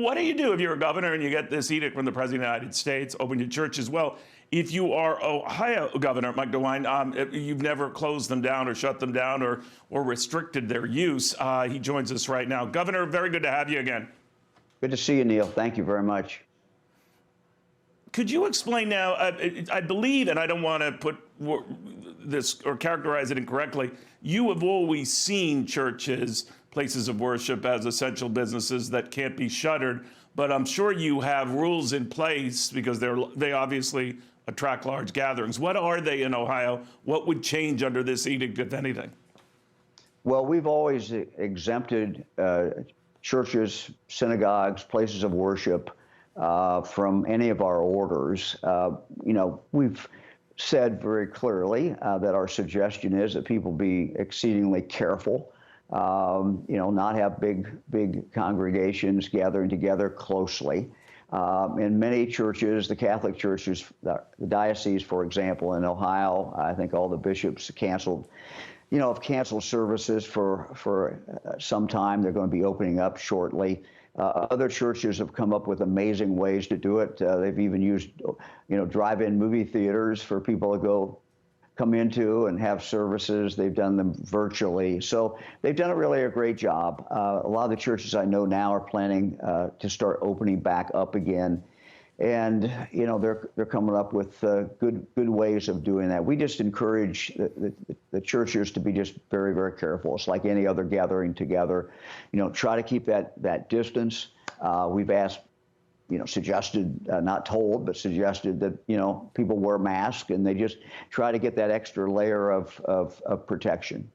what do you do if you're a governor and you get this edict from the President of the United States, open your churches? Well, if you are Ohio Governor Mike DeWine, you've never closed them down or shut them down or restricted their use. He joins us right now. Governor, very good to have you again. Good to see you, Neil. Thank you very much. Could you explain now, I believe, and I don't want to put this or characterize it incorrectly, you have always seen churches, places of worship, as essential businesses that can't be shuttered, but I'm sure you have rules in place because they obviously attract large gatherings. What are they in Ohio? What would change under this edict, if anything? Well, we've always exempted churches, synagogues, places of worship from any of our orders. We've said very clearly that our suggestion is that people be exceedingly careful, not have big congregations gathering together closely. In many churches, the Catholic churches, the diocese, for example, in Ohio, I think all the bishops have canceled services for some time. They're going to be opening up shortly. Other churches have come up with amazing ways to do it. They've even used, drive-in movie theaters for people to come into and have services. They've done them virtually. So they've done really a great job. A lot of the churches I know now are planning to start opening back up again. And, they're coming up with good ways of doing that. We just encourage the churches to be just very, very careful. It's like any other gathering together. Try to keep that distance. We've asked, suggested, not told, but suggested that, people wear masks and they just try to get that extra layer of protection.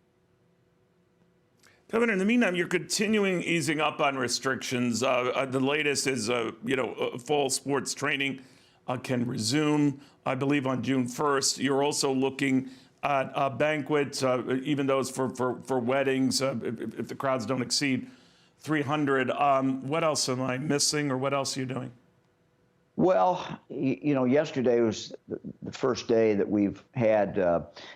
Governor, in the meantime, you're continuing easing up on restrictions. The latest is, fall sports training can resume, I believe, on June 1st. You're also looking at banquets, even those for weddings, if the crowds don't exceed 300. What else am I missing, or what else are you doing? Well, yesterday was the first day that we've had,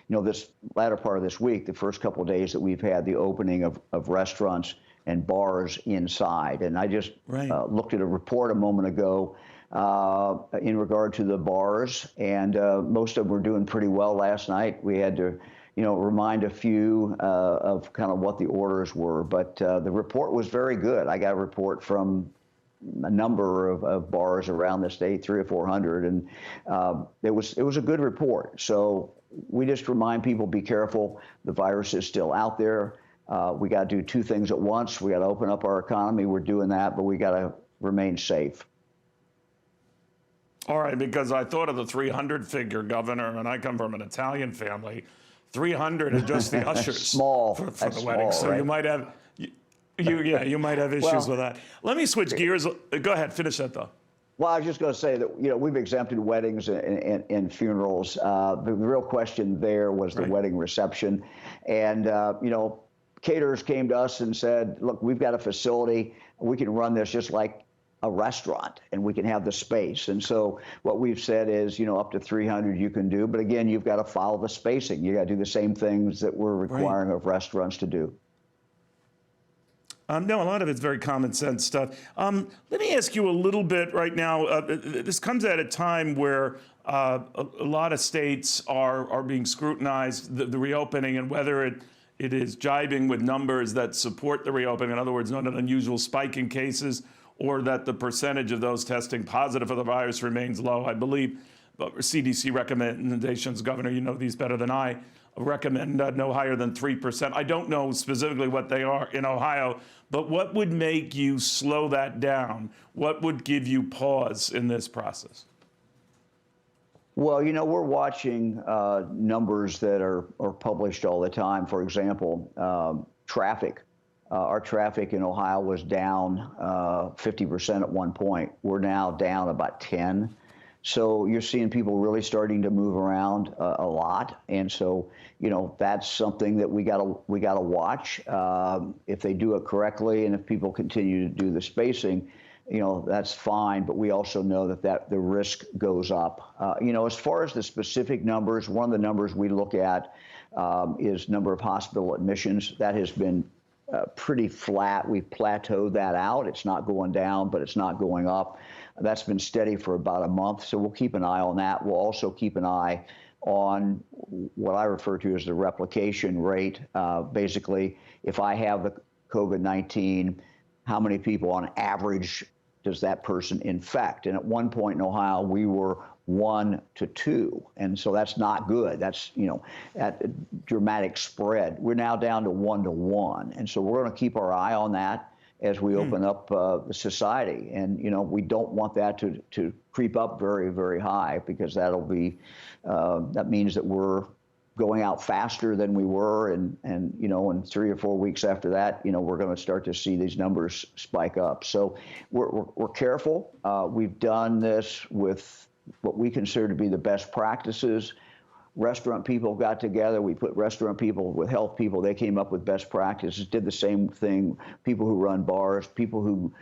this latter part of this week, the first couple of days that we've had the opening of restaurants and bars inside. And I just looked at a report a moment ago in regard to the bars, and most of them were doing pretty well last night. We had to, remind a few of kind of what the orders were, but the report was very good. I got a report from a number of bars around the state, 300 or 400, and it was a good report. So we just remind people, be careful. The virus is still out there. We got to do two things at once. We got to open up our economy. We're doing that, but we got to remain safe. All right, because I thought of the 300 figure, Governor, and I come from an Italian family. 300 is just the ushers small for the wedding. So right? You might have. You might have issues with that. Let me switch gears. Go ahead, finish that though. Well, I was just going to say that we've exempted weddings and funerals. The real question there was the wedding reception, and caterers came to us and said, "Look, we've got a facility. We can run this just like a restaurant, and we can have the space." And so what we've said is, up to 300 you can do, but again, you've got to follow the spacing. You got to do the same things that we're requiring of restaurants to do. No, a lot of it's very common sense stuff. Let me ask you a little bit right now. This comes at a time where a lot of states are being scrutinized, the reopening, and whether it is jibing with numbers that support the reopening. In other words, not an unusual spike in cases, or that the percentage of those testing positive for the virus remains low. I believe CDC recommendations, Governor, you know these better than I, recommend no higher than 3%. I don't know specifically what they are in Ohio, but what would make you slow that down? What would give you pause in this process? Well, we're watching numbers that are published all the time. For example, traffic. Our traffic in Ohio was down 50% at one point. We're now down about 10. So you're seeing people really starting to move around a lot, and so that's something that we gotta watch. If they do it correctly, and if people continue to do the spacing, that's fine. But we also know that the risk goes up. As far as the specific numbers, one of the numbers we look at is number of hospital admissions. That has been pretty flat. We've plateaued that out. It's not going down, but it's not going up. That's been steady for about a month, so we'll keep an eye on that. We'll also keep an eye on what I refer to as the replication rate. Basically, if I have the COVID-19, how many people on average does that person infect? And at one point in Ohio, we were 1 to 2, and so that's not good. That's, at a dramatic spread. We're now down to 1 to 1, and so we're going to keep our eye on that as we open up the society. And we don't want that to creep up very, very high, because that'll be that means that we're going out faster than we were, and in 3 or 4 weeks after that, we're going to start to see these numbers spike up. So we're careful. We've done this with what we consider to be the best practices. Restaurant people got together. We put restaurant people with health people. They came up with best practices, did the same thing. People who run bars, people who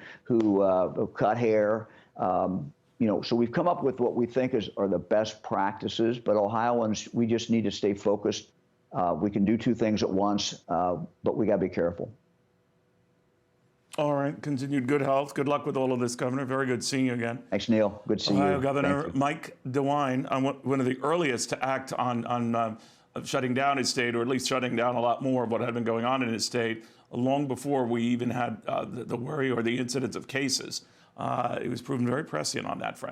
cut hair. So we've come up with what we think are the best practices, but Ohioans, we just need to stay focused. We can do two things at once, but we got to be careful. All right. Continued good health. Good luck with all of this, Governor. Very good seeing you again. Thanks, Neil. Good seeing Ohio you. Governor Mike DeWine, one of the earliest to act on shutting down his state, or at least shutting down a lot more of what had been going on in his state, long before we even had the worry or the incidence of cases. He was proven very prescient on that front.